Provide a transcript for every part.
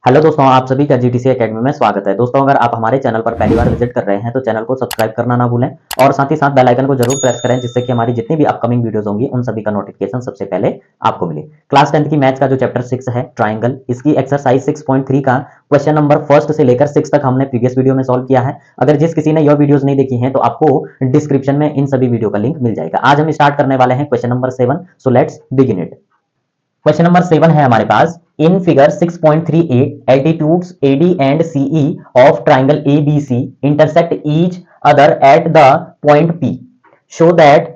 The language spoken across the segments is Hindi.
हेलो दोस्तों, आप सभी का जीटीसी एकेडमी में स्वागत है। दोस्तों, अगर आप हमारे चैनल पर पहली बार विजिट कर रहे हैं तो चैनल को सब्सक्राइब करना ना भूलें और साथ ही साथ बेल आइकन को जरूर प्रेस करें, जिससे कि हमारी जितनी भी अपकमिंग वीडियोस होंगी उन सभी का नोटिफिकेशन सबसे पहले आपको मिले। क्लास 10th की मैथ्स का जो चैप्टर 6 है ट्राइंगल, इसकी एक्सरसाइज 6.3 का क्वेश्चन नंबर फर्स्ट से लेकर 6 तक हमने प्रीवियस वीडियो में सॉल्व किया है। अगर जिस किसी ने यह वीडियोज नहीं देखी है तो आपको डिस्क्रिप्शन में इन सभी वीडियो का लिंक मिल जाएगा। आज हम स्टार्ट करने वाले हैं question number 7। So let's begin it. Question number 7 है हमारे पास। In figure 6.38 altitudes AD and CE of triangle ABC intersect each other at the point P। Show that,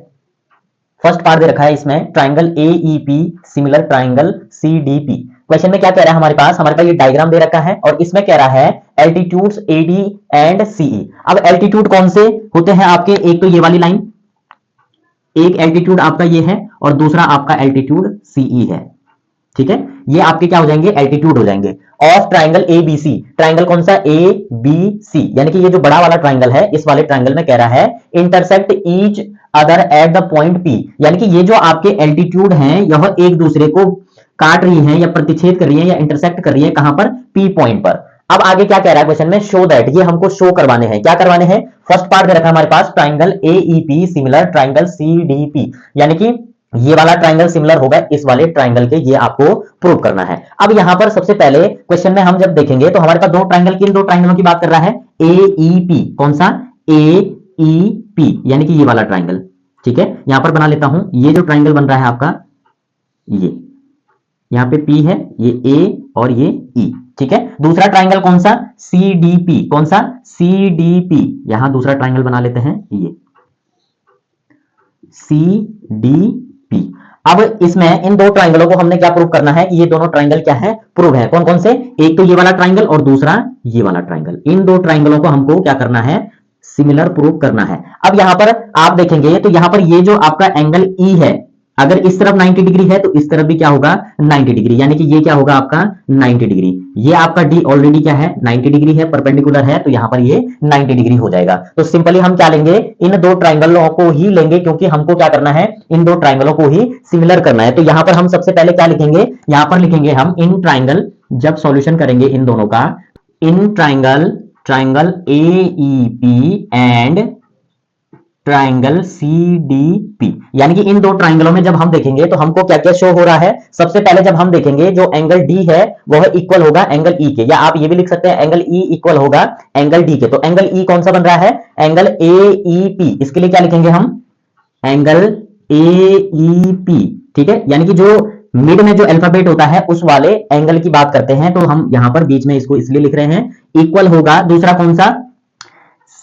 first part दे रखा है इसमें triangle AEP similar triangle CDP। Question में क्या कह रहा है हमारे पास ये डायग्राम दे रखा है और इसमें कह रहा है एल्टीट्यूड्स AD एंड CE। अब एल्टीट्यूड कौन से होते हैं आपके? एक तो ये वाली लाइन, एक एल्टीट्यूड आपका ये है और दूसरा आपका एल्टीट्यूड CE है। ठीक है, ये आपके क्या हो जाएंगे? एल्टीट्यूड हो जाएंगे ऑफ ट्राइंगल ABC। ट्राइंगल कौन सा? ABC, यानी कि ये जो बड़ा वाला ट्राइंगल है, इस वाले ट्राइंगल में कह रहा है intersect each other at the point P, यानी कि ये जो आपके एल्टीट्यूड हैं यह एक दूसरे को काट रही हैं या प्रतिच्छेद कर रही हैं या इंटरसेक्ट कर रही है। कहां पर? P पॉइंट पर। अब आगे क्या कह रहा है क्वेश्चन में? शो दैट, ये हमको शो करवाने हैं। क्या करवाने हैं? फर्स्ट पार्ट दे रखा है हमारे पास triangle AEP similar triangle CDP, यानी कि ये वाला ट्राइंगल सिमिलर होगा इस वाले ट्राइंगल के, ये आपको प्रूव करना है। अब यहां पर सबसे पहले क्वेश्चन में हम जब देखेंगे तो हमारे पास दो ट्राइंगल, किन दो ट्राइंगलों की बात कर रहा है? AEP। कौन सा? AEP, यानी कि ये वाला ट्राइंगल। ठीक है, यहां पर बना लेता हूं। ये जो ट्राइंगल बन रहा है आपका, ये यहां पे P है, ये A और ये E। ठीक है, दूसरा ट्राइंगल कौन सा? CDP। कौन सा? CDP। यहां दूसरा ट्राइंगल बना लेते हैं, ये CDP। अब इसमें इन दो ट्राइंगलों को हमने क्या प्रूव करना है कि ये दोनों ट्राइंगल क्या है? प्रूव है। कौन कौन से? एक तो ये वाला ट्राइंगल और दूसरा ये वाला ट्राइंगल। इन दो ट्राइंगलों को हमको क्या करना है? सिमिलर प्रूव करना है। अब यहां पर आप देखेंगे तो यहां पर ये जो आपका एंगल E है, अगर इस तरफ 90 डिग्री है तो इस तरफ भी क्या होगा? 90 डिग्री, यानी कि ये क्या होगा आपका? 90 डिग्री। ये आपका D ऑलरेडी क्या है? 90 डिग्री है, परपेंडिकुलर है, तो यहां पर ये 90 डिग्री हो जाएगा। तो सिंपली हम क्या लेंगे? इन दो ट्राइंगलों को ही लेंगे, क्योंकि हमको क्या करना है? इन दो ट्राइंगलों को ही सिमिलर करना है। तो यहां पर हम सबसे पहले क्या लिखेंगे? यहां पर लिखेंगे हम इन ट्राइंगल, जब सॉल्यूशन करेंगे इन दोनों का, in triangle AEP and triangle CDP, यानी कि इन दो ट्राइंगलों में जब हम देखेंगे तो हमको क्या क्या शो हो रहा है? सबसे पहले जब हम देखेंगे जो एंगल D है वह इक्वल होगा एंगल E के, या आप ये भी लिख सकते हैं एंगल E इक्वल होगा एंगल D के। तो एंगल E कौन सा बन रहा है? Angle AEP। इसके लिए क्या लिखेंगे हम? Angle AEP। ठीक है, यानी कि जो मिड में जो अल्फाबेट होता है उस वाले एंगल की बात करते हैं, तो हम यहां पर बीच में इसको इसलिए लिख रहे हैं इक्वल होगा। दूसरा कौन सा?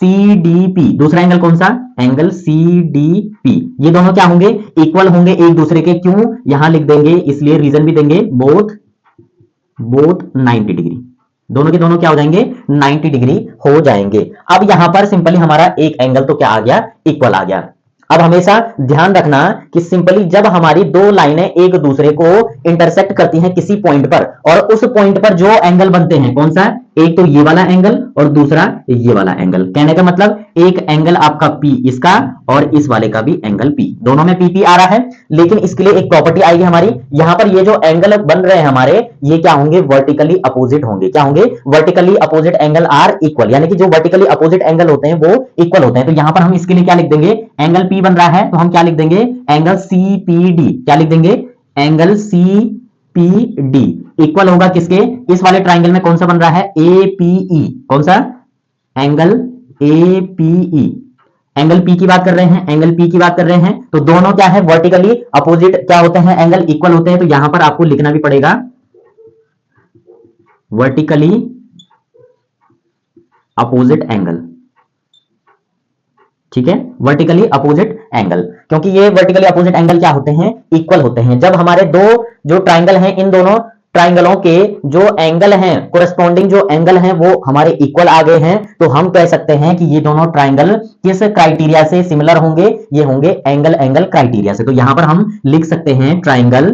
CDP। दूसरा एंगल कौन सा? Angle CDP। ये दोनों क्या होंगे? इक्वल होंगे एक दूसरे के। क्यों? यहां लिख देंगे, इसलिए रीजन भी देंगे, बोथ 90 डिग्री। दोनों के दोनों क्या हो जाएंगे? 90 डिग्री हो जाएंगे। अब यहां पर सिंपली हमारा एक एंगल तो क्या आ गया? इक्वल आ गया। अब हमेशा ध्यान रखना कि सिंपली जब हमारी दो लाइनें एक दूसरे को इंटरसेक्ट करती हैं किसी पॉइंट पर, और उस पॉइंट पर जो एंगल बनते हैं, कौन सा? एक तो ये वाला एंगल और दूसरा ये वाला एंगल। कहने का मतलब एक एंगल आपका P इसका और इस वाले का भी एंगल P, दोनों में PP आ रहा है। लेकिन इसके लिए एक प्रॉपर्टी आएगी हमारी, यहां पर ये जो एंगल बन रहे हैं हमारे, ये क्या होंगे? वर्टिकली अपोजिट होंगे। क्या होंगे? Vertically opposite angle are equal, यानी कि जो वर्टिकली अपोजिट एंगल होते हैं वो इक्वल होते हैं। तो यहां पर हम इसके लिए क्या लिख देंगे? एंगल P बन रहा है तो हम क्या लिख देंगे? Angle CPD। क्या लिख देंगे? एंगल CPD इक्वल होगा किसके? इस वाले ट्राइंगल में कौन सा बन रहा है? APE। कौन सा? Angle APE। एंगल P की बात कर रहे हैं, एंगल P की बात कर रहे हैं, तो दोनों क्या है? वर्टिकली अपोजिट क्या होते हैं? एंगल इक्वल होते हैं। तो यहां पर आपको लिखना भी पड़ेगा वर्टिकली अपोजिट एंगल। ठीक है, वर्टिकली अपोजिट एंगल, क्योंकि ये वर्टिकली अपोजिट एंगल क्या होते हैं? इक्वल होते हैं। जब हमारे दो जो ट्राइंगल हैं, इन दोनों ट्राइंगलों के जो एंगल हैं, कोरेस्पॉन्डिंग जो एंगल हैं वो हमारे इक्वल आ गए हैं, तो हम कह सकते हैं कि ये दोनों ट्राइंगल किस क्राइटेरिया से सिमिलर होंगे? ये होंगे एंगल क्राइटेरिया से। तो यहां पर हम लिख सकते हैं triangle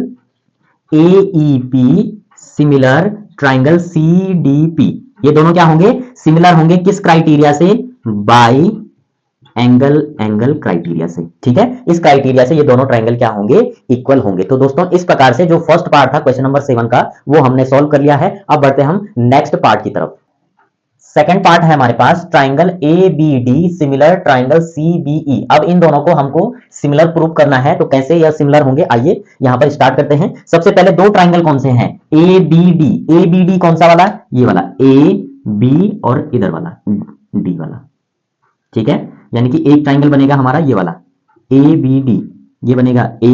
AEP similar triangle CDP। ये दोनों क्या होंगे? सिमिलर होंगे किस क्राइटेरिया से? बाय एंगल एंगल क्राइटेरिया से, ठीक है, इस क्राइटेरिया से ये दोनों ट्राइंगल क्या होंगे, इक्वल होंगे। तो दोस्तों इस प्रकार से जो फर्स्ट पार्ट था क्वेश्चन नंबर 7 का वो हमने सॉल्व कर लिया है। अब बढ़ते हम नेक्स्ट पार्ट की तरफ। सेकंड पार्ट है हमारे पास triangle A B D similar triangle C B E. अब इन दोनों को हमको सिमिलर प्रूव करना है, तो कैसे यह सिमिलर होंगे आइए यहां पर स्टार्ट करते हैं। सबसे पहले दो ट्राइंगल कौन से हैं, A B D. A B D कौन सा वाला, ये वाला ए बी और इधर वाला डी वाला, ठीक है, यानी कि एक ट्राइंगल बनेगा हमारा ये वाला ए बी डी, ये बनेगा ए,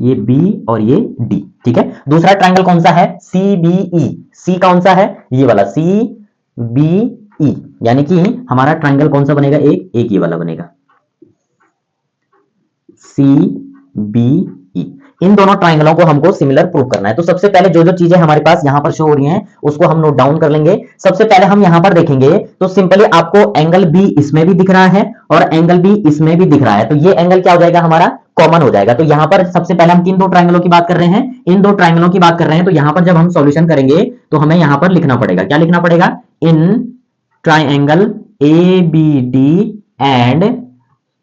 ये बी और ये डी, ठीक है। दूसरा ट्राइंगल कौन सा है, सी बी ई। सी कौन सा है, ये वाला सी बी ई, यानी कि हमारा ट्राइंगल कौन सा बनेगा, एक ये वाला बनेगा सी बी ई। इन दोनों ट्राइंगलों को हमको सिमिलर प्रूव करना है। तो सबसे पहले जो जो चीजें हमारे पास यहां पर शो हो रही हैं उसको हम नोट डाउन कर लेंगे। सबसे पहले हम यहां पर देखेंगे तो सिंपली आपको एंगल बी इसमें भी दिख रहा है और एंगल बी इसमें भी दिख रहा है, तो ये एंगल क्या हो जाएगा हमारा, कॉमन हो जाएगा। तो यहां पर सबसे पहले हम किन दो ट्राइंगलों की बात कर रहे हैं, इन दो ट्राइंगलों की बात कर रहे हैं। तो यहां पर जब हम सॉल्यूशन करेंगे तो हमें यहां पर लिखना पड़ेगा, क्या लिखना पड़ेगा, इन triangle A B D and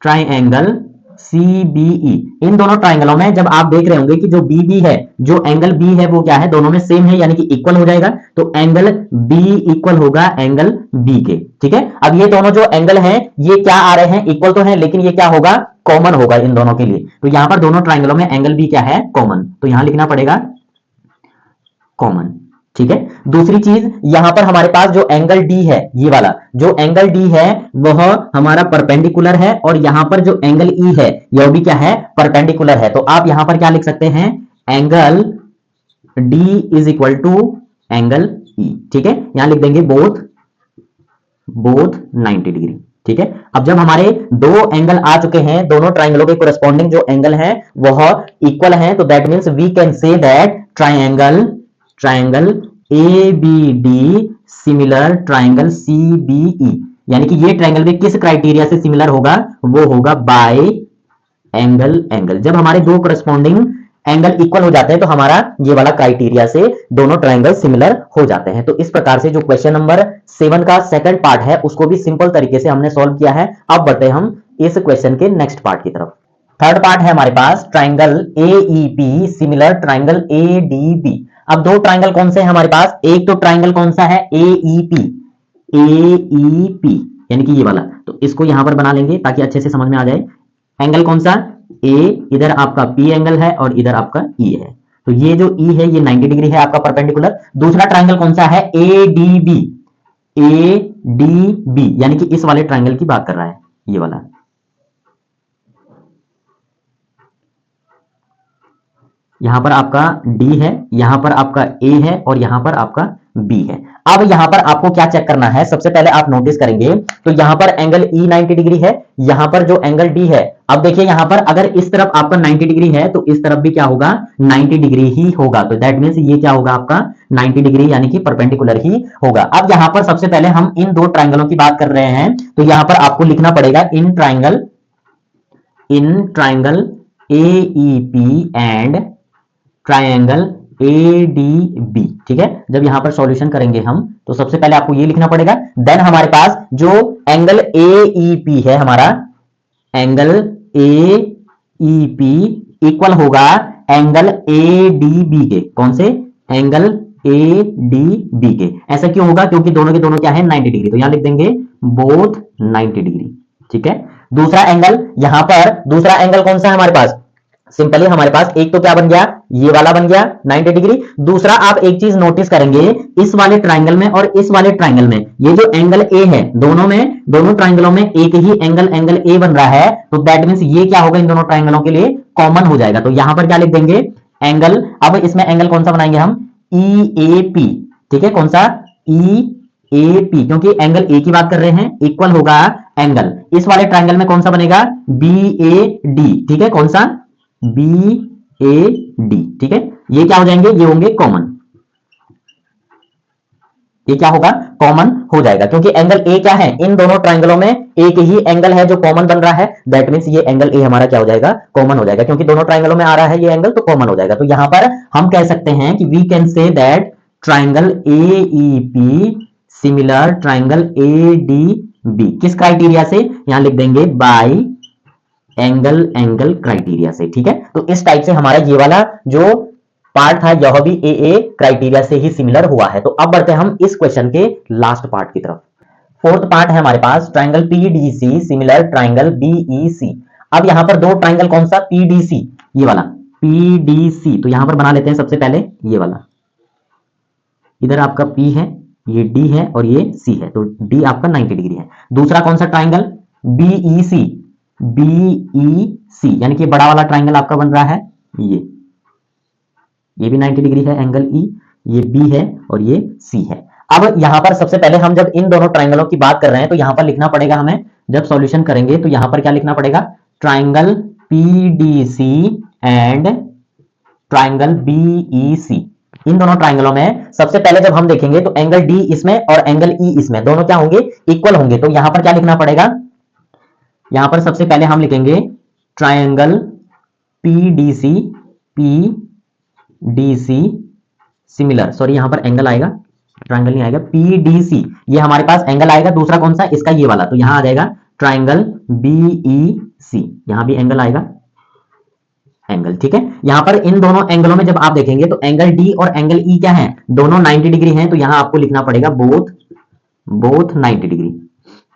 triangle C B E. इन दोनों ट्राइंगलों में जब आप देख रहे होंगे कि जो बी बी है, जो एंगल बी है वो क्या है, दोनों में सेम है यानी कि इक्वल हो जाएगा। तो एंगल बी इक्वल होगा एंगल बी के, ठीक है। अब ये दोनों जो एंगल हैं ये क्या आ रहे हैं, इक्वल तो है, लेकिन ये क्या होगा, कॉमन होगा इन दोनों के लिए। तो यहां पर दोनों ट्राइंगलों में एंगल बी क्या है, कॉमन, तो यहां लिखना पड़ेगा कॉमन, ठीक है। दूसरी चीज यहां पर हमारे पास जो एंगल डी है, ये वाला जो एंगल डी है वह हमारा परपेंडिकुलर है और यहां पर जो एंगल ई है यह भी क्या है, परपेंडिकुलर है। तो आप यहां पर क्या लिख सकते हैं, angle D is equal to angle E, ठीक है। यहां लिख देंगे बोथ 90 डिग्री, ठीक है। अब जब हमारे दो एंगल आ चुके हैं, दोनों ट्राइंगलों के कोरेस्पॉन्डिंग जो एंगल है वह इक्वल है, तो that means we can say that triangle A B D similar triangle C B E, यानी कि ये ट्राइंगल भी किस क्राइटेरिया से सिमिलर होगा, वो होगा बाय एंगल। जब हमारे दो करस्पॉन्डिंग एंगल इक्वल हो जाते हैं तो हमारा ये वाला क्राइटेरिया से दोनों ट्राइंगल सिमिलर हो जाते हैं। तो इस प्रकार से जो क्वेश्चन नंबर 7 का सेकंड पार्ट है उसको भी सिंपल तरीके से हमने सॉल्व किया है। अब बढ़ते हैं हम इस क्वेश्चन के नेक्स्ट पार्ट की तरफ। थर्ड पार्ट है हमारे पास triangle A E P similar triangle A D B. अब दो ट्राइंगल कौन से हैं हमारे पास, एक तो ट्राइंगल कौन सा है, ए ई पी, यानी कि ये वाला, तो इसको यहां पर बना लेंगे ताकि अच्छे से समझ में आ जाए। एंगल कौन सा, ए, इधर आपका पी एंगल है और इधर आपका ई है, तो ये जो ई है ये 90 डिग्री है आपका परपेंडिकुलर। दूसरा ट्राइंगल कौन सा है, ए डी बी, यानी कि इस वाले ट्राइंगल की बात कर रहा है, ये वाला। यहां पर आपका डी है, यहां पर आपका ए है और यहां पर आपका बी है। अब यहां पर आपको क्या चेक करना है, सबसे पहले आप नोटिस करेंगे तो यहां पर एंगल ई 90 डिग्री है, यहां पर जो एंगल डी है, अब देखिए यहां पर अगर इस तरफ आपका 90 डिग्री है तो इस तरफ भी क्या होगा, 90 डिग्री ही होगा। तो दैट मींस ये क्या होगा आपका 90 डिग्री यानी कि परपेंडिकुलर ही होगा। अब यहां पर सबसे पहले हम इन दो ट्राइंगलों की बात कर रहे हैं, तो यहां पर आपको लिखना पड़ेगा इन triangle A E P and triangle A D B, ठीक है। जब यहां पर सॉल्यूशन करेंगे हम तो सबसे पहले आपको ये लिखना पड़ेगा, देन हमारे पास जो एंगल ए ई पी है, हमारा angle A E P equal होगा एंगल ए डी बी के, कौन से, एंगल ए डी बी के। ऐसा क्यों होगा, क्योंकि दोनों के दोनों क्या है 90 डिग्री, तो यहां लिख देंगे बोथ 90 डिग्री, ठीक है। दूसरा एंगल, यहां पर दूसरा एंगल कौन सा है हमारे पास, सिंपली हमारे पास एक तो क्या बन गया, ये वाला बन गया 90 डिग्री। दूसरा आप एक चीज नोटिस करेंगे, इस वाले ट्राइंगल में और इस वाले ट्राइंगल में ये जो एंगल ए है, दोनों ट्राइंगलों में एक ही एंगल ए बन रहा है, तो दैट मींस ये क्या होगा, इन दोनों ट्राइंगलों के लिए कॉमन हो जाएगा। तो यहां पर क्या लिख देंगे, एंगल, अब इसमें एंगल कौन सा बनाएंगे हम, ई ए पी, ठीक है। कौन सा, ई ए पी, क्योंकि एंगल ए की बात कर रहे हैं, इक्वल होगा एंगल इस वाले ट्राइंगल में कौन सा बनेगा, बी ए डी, ठीक है। कौन सा, बी ए डी, ठीक है। ये क्या हो जाएंगे, ये होंगे कॉमन, ये क्या होगा, कॉमन हो जाएगा, क्योंकि एंगल ए क्या है, इन दोनों ट्राइंगलों में एक ही एंगल है जो कॉमन बन रहा है, दैट मींस ये एंगल ए हमारा क्या हो जाएगा, कॉमन हो जाएगा, क्योंकि दोनों ट्राइंगलों में आ रहा है ये एंगल, तो कॉमन हो जाएगा। तो यहां पर हम कह सकते हैं कि we can say that triangle A E P similar triangle A D B, किस क्राइटेरिया से, यहां लिख देंगे बाय एंगल क्राइटेरिया से। ठीक है, तो इस टाइप से हमारा ये वाला जो पार्ट था यह भी ए क्राइटेरिया से ही सिमिलर हुआ है। तो अब बढ़ते हैं हम इस क्वेश्चन के लास्ट पार्ट की तरफ। फोर्थ पार्ट है हमारे पास triangle PDC similar triangle BEC. अब यहां पर दो ट्राइंगल, कौन सा, पीडीसी, ये वाला पीडीसी, तो यहां पर बना लेते हैं सबसे पहले ये वाला। इधर आपका पी है, ये डी है और ये सी है, तो डी आपका 90 डिग्री है। दूसरा कौन सा ट्राइंगल, बीईसी, बीईसी यानी कि बड़ा वाला ट्राइंगल आपका बन रहा है ये भी 90 डिग्री है एंगल ई, ये बी है और ये सी है। अब यहां पर सबसे पहले हम जब इन दोनों ट्राइंगलों की बात कर रहे हैं तो यहां पर लिखना पड़ेगा हमें, जब सॉल्यूशन करेंगे तो यहां पर क्या लिखना पड़ेगा, triangle PDC and triangle BEC. इन दोनों ट्राइंगलों में सबसे पहले जब हम देखेंगे तो एंगल डी इसमें और एंगल ई इसमें, दोनों क्या होंगे, इक्वल होंगे। तो यहां पर क्या लिखना पड़ेगा, यहां पर सबसे पहले हम लिखेंगे triangle PDC, PDC similar, sorry यहां पर एंगल आएगा, ट्राइंगल नहीं आएगा, पीडीसी ये हमारे पास एंगल आएगा। दूसरा कौन सा, इसका ये वाला, तो यहां आ जाएगा ट्राइंगल बीईसी, यहां भी एंगल आएगा, एंगल। ठीक है, यहां पर इन दोनों एंगलों में जब आप देखेंगे तो एंगल डी और एंगल ई क्या है, दोनों 90 डिग्री हैं, तो यहां आपको लिखना पड़ेगा बोथ 90 डिग्री।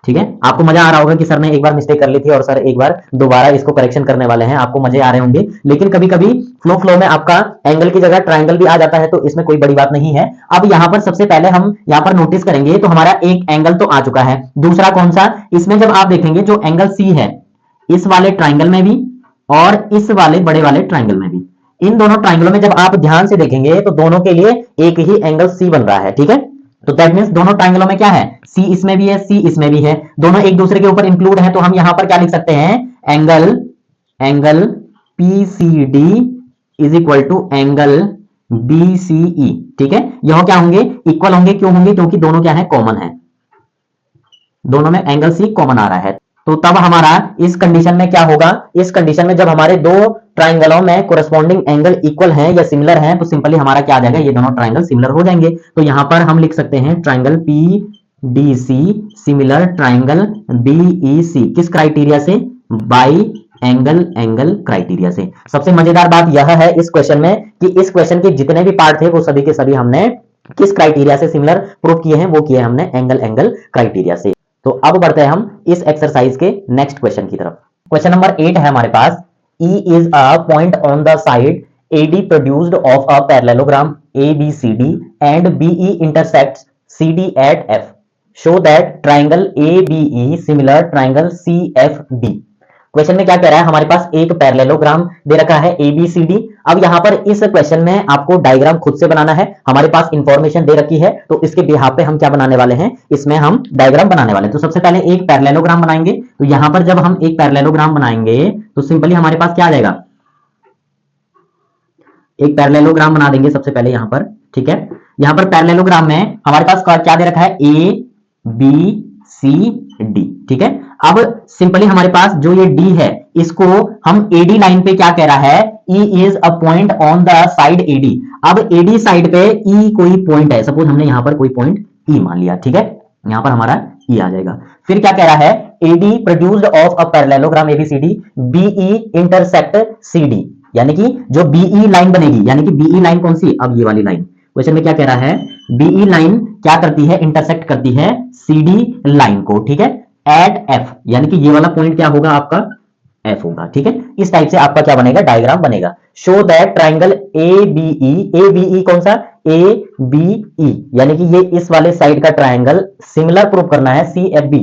ठीक है, आपको मजा आ रहा होगा कि सर ने एक बार मिस्टेक कर ली थी और सर एक बार दोबारा इसको करेक्शन करने वाले हैं, आपको मजे आ रहे होंगे। लेकिन कभी कभी फ्लो में आपका एंगल की जगह ट्राइंगल भी आ जाता है, तो इसमें कोई बड़ी बात नहीं है। अब यहां पर सबसे पहले हम यहां पर नोटिस करेंगे तो हमारा एक एंगल तो आ चुका है, दूसरा कौन सा, इसमें जब आप देखेंगे जो एंगल सी है इस वाले ट्राइंगल में भी और इस वाले बड़े वाले ट्राइंगल में भी, इन दोनों ट्राइंगलों में जब आप ध्यान से देखेंगे तो दोनों के लिए एक ही एंगल सी बन रहा है। ठीक है, तो दैट मींस दोनों ट्राइंगलों में क्या है, सी इसमें भी है, सी इसमें भी है, दोनों एक दूसरे के ऊपर इंक्लूड है। तो हम यहां पर क्या लिख सकते हैं, angle PCD is equal to angle BCE. ठीक है, यह क्या होंगे, इक्वल होंगे, क्यों होंगे, क्योंकि दोनों क्या है, कॉमन है, दोनों में एंगल सी कॉमन आ रहा है। तो तब हमारा इस कंडीशन में क्या होगा, इस कंडीशन में जब हमारे दो ट्राइंगलों में कोरस्पॉन्डिंग एंगल इक्वल हैं या सिमिलर हैं तो सिंपली हमारा क्या आ जाएगा, ये दोनों ट्राइंगल सिमिलर हो जाएंगे। तो यहां पर हम लिख सकते हैं triangle PDC similar triangle BEC, किस क्राइटेरिया से, बाय एंगल क्राइटेरिया से। सबसे मजेदार बात यह है इस क्वेश्चन में कि इस क्वेश्चन के जितने भी पार्ट थे वो सभी के सभी हमने किस क्राइटेरिया से सिमिलर प्रूव किए हैं, वो किए हमने एंगल क्राइटेरिया से। तो अब बढ़ते हैं हम इस एक्सरसाइज के नेक्स्ट क्वेश्चन की तरफ। क्वेश्चन नंबर 8 है हमारे पास, E is a point on the side AD produced of a parallelogram ABCD and BE intersects CD at F. Show that triangle ABE similar triangle CFD. Question में क्या कह रहा है, हमारे पास एक पैरेललोग्राम दे रखा है ABCD। अब यहां पर इस क्वेश्चन में आपको डायग्राम खुद से बनाना है, हमारे पास इंफॉर्मेशन दे रखी है तो इसके बिहाफ पे हम क्या बनाने वाले हैं, इसमें हम डायग्राम बनाने वाले हैं। तो सबसे पहले एक पैरेललोग्राम बनाएंगे। तो यहां पर जब हम एक पैरेललोग्राम बनाएंगे तो सिंपली हमारे पास क्या आ जाएगा, एक पैरेललोग्राम बना देंगे सबसे पहले यहां पर। ठीक है, यहां पर पैरेललोग्राम में हमारे पास क्या दे रखा है, ABCD। ठीक है, अब सिंपली हमारे पास जो ये D है इसको हम AD लाइन पे क्या कह रहा है, E is a point on the side AD। अब AD साइड पे E कोई पॉइंट है, सपोज हमने यहां पर कोई पॉइंट E मान लिया। ठीक है, यहां पर हमारा E आ जाएगा। फिर क्या कह रहा है, AD produced of a parallelogram ABCD BE intersect CD, यानी कि जो BE लाइन बनेगी, यानी कि BE लाइन कौन सी, अब ये वाली लाइन। क्वेश्चन में क्या कह रहा है, BE लाइन क्या करती है, इंटरसेक्ट करती है CD लाइन को। ठीक है, एट F, यानी कि ये वाला पॉइंट क्या होगा आपका, F होगा। ठीक है, इस टाइप से आपका क्या बनेगा, डायग्राम बनेगा। शो दैट ट्राइंगल ABE कौन सा, ABE, यानी कि ये इस वाले साइड का ट्राइंगल सिमिलर प्रूव करना है CFB,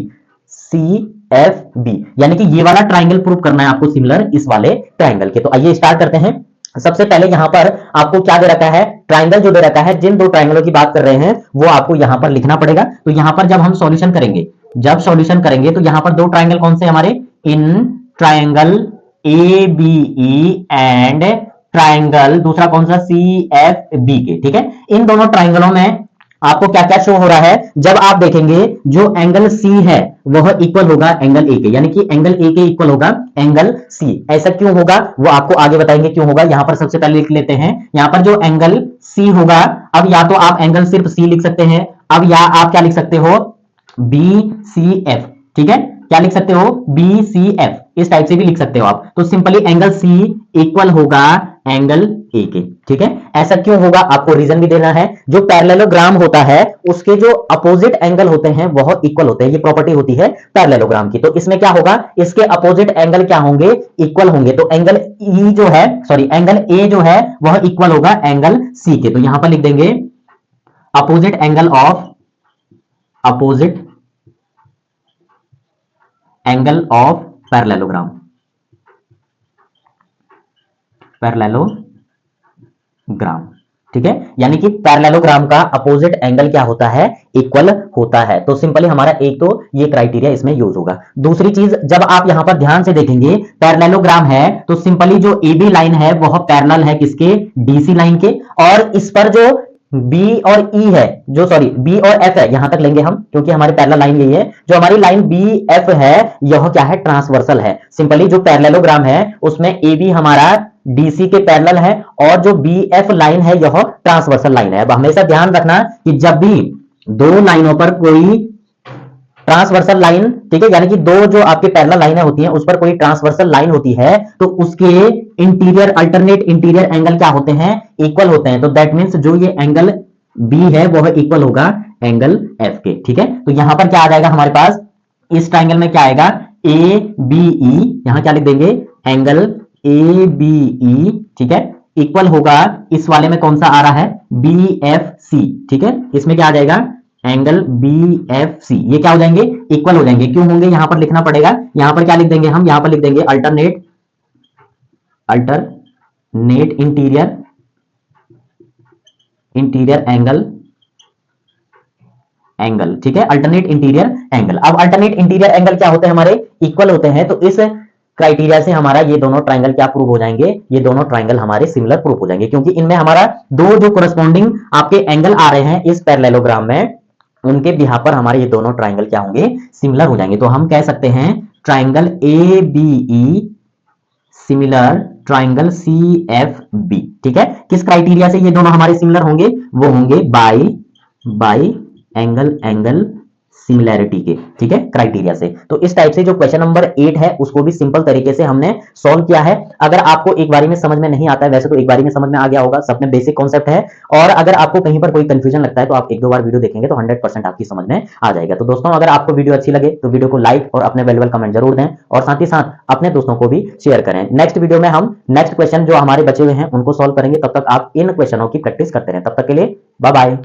यानी कि ये वाला ट्राइंगल प्रूव करना है आपको सिमिलर इस वाले ट्राइंगल के। तो आइए स्टार्ट करते हैं। सबसे पहले यहां पर आपको क्या दे रखा है, ट्राइंगल जो दे रखा है, जिन दो ट्राइंगलों की बात कर रहे हैं वो आपको यहां पर लिखना पड़ेगा। तो यहां पर जब हम सॉल्यूशन करेंगे, तो यहां पर दो ट्राइंगल कौन से हमारे, in triangle ABE and triangle दूसरा कौन सा, CFB के। ठीक है, इन दोनों ट्राइंगलों में आपको क्या क्या शो हो रहा है, जब आप देखेंगे जो एंगल C है वह इक्वल होगा एंगल A के, यानी कि एंगल A के इक्वल होगा एंगल C। ऐसा क्यों होगा वो आपको आगे बताएंगे क्यों होगा। यहां पर सबसे पहले लिख लेते हैं, यहां पर जो एंगल C होगा, अब या तो आप एंगल सिर्फ C लिख सकते हैं, अब या आप क्या लिख सकते हो, BCF, ठीक है, क्या लिख सकते हो, BCF, इस टाइप से भी लिख सकते हो आप। तो सिंपली एंगल C इक्वल होगा एंगल A के, ठीक है। ऐसा क्यों होगा, आपको रीजन भी देना है। जो पैरेललोग्राम होता है उसके जो अपोजिट एंगल होते हैं वह इक्वल होते हैं, ये प्रॉपर्टी होती है पैरेललोग्राम की। तो इसमें क्या होगा, इसके अपोजिट एंगल क्या होंगे, इक्वल होंगे। तो एंगल E जो है, सॉरी एंगल A जो है वह इक्वल होगा एंगल C के। तो यहां पर लिख देंगे opposite angle of, opposite angle of parallelogram, parallelogram, ठीक है। यानी कि पैरेललोग्राम का अपोजिट एंगल क्या होता है, इक्वल होता है। तो सिंपली हमारा एक तो ये क्राइटेरिया इसमें यूज होगा। दूसरी चीज, जब आप यहां पर ध्यान से देखेंगे पैरेललोग्राम है तो सिंपली जो AB लाइन है वह पैरेलल है किसके, DC लाइन के। और इस पर जो B और E है, जो सॉरी B और F है, यहां तक लेंगे हम क्योंकि हमारी पैरेलल लाइन यही है। जो हमारी लाइन BF है यह क्या है, ट्रांसवर्सल है। सिंपली जो पैरेललोग्राम है उसमें AB हमारा DC के पैरेलल है और जो BF लाइन है यह ट्रांसवर्सल लाइन है। अब हमेशा ध्यान रखना कि जब भी दो लाइनों पर कोई ट्रांसवर्सल लाइन, ठीक है, यानी कि दो जो आपके पैरेलल लाइनें होती हैं उस पर कोई ट्रांसवर्सल लाइन होती है तो उसके इंटीरियर, अल्टरनेट इंटीरियर एंगल क्या होते हैं, इक्वल होते हैं। तो दैट मींस जो ये एंगल B है वह इक्वल होगा एंगल F के, ठीक है। तो यहां पर क्या आ जाएगा हमारे पास, इस ट्राइंगल में क्या आएगा, ABE, यहां क्या लिख देंगे, एंगल ABE, ठीक है, इक्वल होगा, इस वाले में कौन सा आ रहा है, BFC, ठीक है। इसमें क्या आ जाएगा, एंगल BFC, ये क्या हो जाएंगे, इक्वल हो जाएंगे। क्यों होंगे, यहां पर लिखना पड़ेगा। यहां पर क्या लिख देंगे हम, यहां पर लिख देंगे alternate, alternate interior, interior angle, angle, ठीक है, अल्टरनेट इंटीरियर एंगल। अब अल्टरनेट इंटीरियर एंगल क्या होते हैं, हमारे इक्वल होते हैं। तो इस क्राइटेरिया से हमारा ये दोनों ट्राइंगल क्या प्रूव हो जाएंगे, ये दोनों ट्राइंगल हमारे सिमिलर प्रूव हो जाएंगे क्योंकि इनमें हमारा दो जो कोरस्पॉन्डिंग आपके एंगल आ रहे हैं इस पैरेललोग्राम में, उनके बिहार पर हमारे ये दोनों ट्राइंगल क्या होंगे, सिमिलर हो जाएंगे। तो हम कह सकते हैं triangle ABE similar triangle CFB, ठीक है। किस क्राइटेरिया से ये दोनों हमारे सिमिलर होंगे, वो होंगे बाय एंगल, एंगल सिमिलैरिटी के, ठीक है, क्राइटेरिया से। तो इस टाइप से जो क्वेश्चन नंबर 8 है उसको भी सिंपल तरीके से हमने सॉल्व किया है। अगर आपको एक बारी में समझ में नहीं आता है, वैसे तो एक बारी में समझ में आ गया होगा, सब में बेसिक कॉन्सेप्ट है। और अगर आपको कहीं पर कोई कंफ्यूजन लगता है तो आप एक दो बार वीडियो देखेंगे तो 100% आपकी समझ में आ जाएगा। तो दोस्तों अगर आपको वीडियो अच्छी लगे तो वीडियो को लाइक और अपने वैल्यूएबल कमेंट जरूर दें और साथ ही साथ अपने दोस्तों को भी शेयर करें। नेक्स्ट वीडियो में हम नेक्स्ट क्वेश्चन जो हमारे बचे हुए हैं उनको सॉल्व करेंगे। तब तक आप इन क्वेश्चनों की प्रैक्टिस करते रहें। तब तक के लिए बाय बाय।